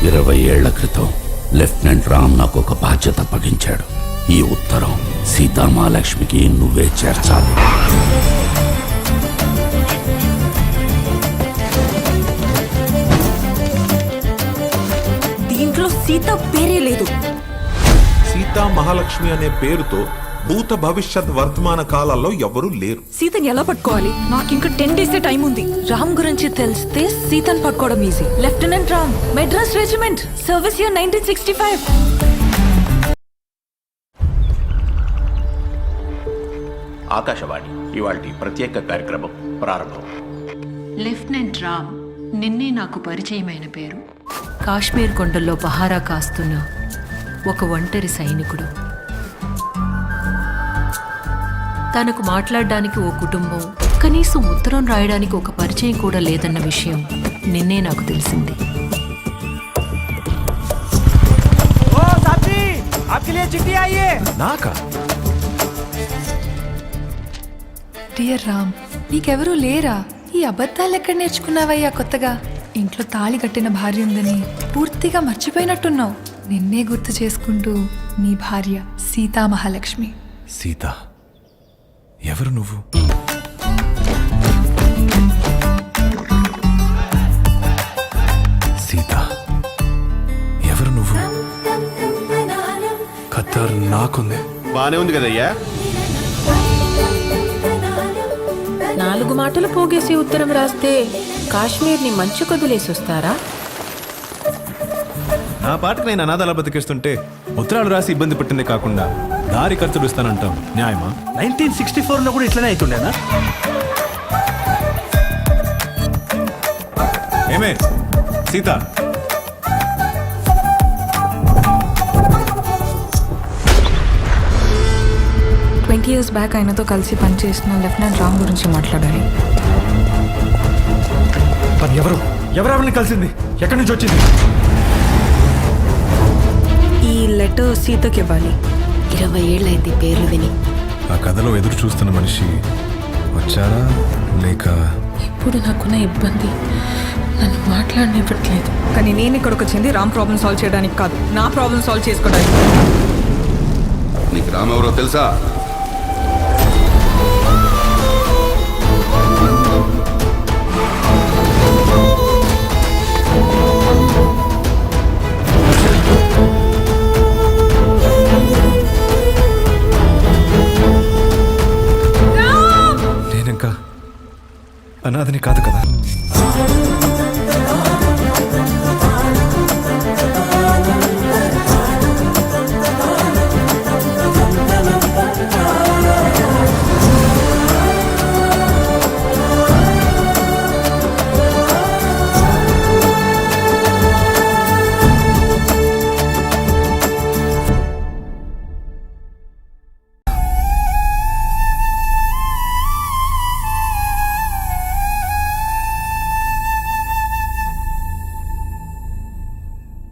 20 ఏళ్ల క్రితం లెఫ్టినెంట్ రామ్ నాకు ఒక బాధ్యత అప్పగించాడు. ఈ ఉత్తరం సీతామహాలక్ష్మికి నువ్వే చేర్చాలి. దీంట్లో సీత పేరే లేదు. సీతా మహాలక్ష్మి అనే పేరుతో భూత భవిష్యత్ వర్తమాన కాలాల్లో ఎవరూ లేరు. సీతని ఎలా పట్టుకోవాలి? నాకు ఇంకా 10 days టైం ఉంది. రామ్ గురించి తెలిస్తే సీతని పట్టుకోవడం easy. Lieutenant Ram, Madras regiment, service year 1965. Akashvani ఇవాల్టి ప్రత్యేక కార్యక్రమం ప్రారంభం. లెఫ్టినెంట్ రామ్ నిన్నే నాకు పరిచయమైన పేరు. కాశ్మీర్ కొండల్లో పహారా కాస్తున్న ఒక ఒంటరి సైనికుడు. తనకు మాట్లాడడానికి ఓ కుటుంబం, కనీసం ఉత్తరం రాయడానికి ఒక పరిచయం కూడా లేదన్న విషయం నిన్నే నాకు తెలిసింది. డియర్ రామ్, నీకెవరూ లేరా? ఈ అబద్ధాలు ఎక్కడ నేర్చుకున్నావయ్యా కొత్తగా? ఇంట్లో తాళి కట్టిన భార్య ఉందని పూర్తిగా మర్చిపోయినట్టున్నావు. నిన్నే గుర్తు చేసుకుంటూ నీ భార్య సీతామహాలక్ష్మి. సీత, ఎవరు నువ్వు? సీత, ఎవరు నువ్వు? ఖత్తర్ నాకుంది. బానే ఉంది కదయ్యా. 4 మాటలు పోగేసి ఉత్తరం రాస్తే కాశ్మీర్ని మంచు కొదిలేసి వస్తారా? నా పాటకు నేను అనాథాల బతికేస్తుంటే ఉత్తరాలు రాసి ఇబ్బంది పెట్టిందే కాకుండా దారి ఖర్చులు ఇస్తానంటాం న్యాయమా? 1964 కూడా ఇట్లనే అవుతుండేనా? ఏమే సీత, years బ్యాక్ ఆయనతో కలిసి పనిచేసిన లెఫ్టినెంట్ రామ్ గురించి మాట్లాడాలి. ఎవరెవరిని కలిసింది? ఎక్కడి నుంచి వచ్చింది? ఈ లెటర్ సీతకి ఇవ్వాలి. 20 ఏళ్ళైంది పేర్లు విని. ఆ కథలో ఎదురు చూస్తున్న మనిషి వచ్చారా లేక? ఇప్పుడు నాకున్న ఇబ్బంది నన్ను మాట్లాడనివ్వట్లేదు. కానీ నేను ఇక్కడికి వచ్చింది రామ్ ప్రాబ్లం సాల్వ్ చేయడానికి కాదు, నా ప్రాబ్లం సాల్వ్ చేసుకోవడానికి. నీకు రామ్ ఎవరో తెలుసా? నేనింకా అనాథని కాదు కదా.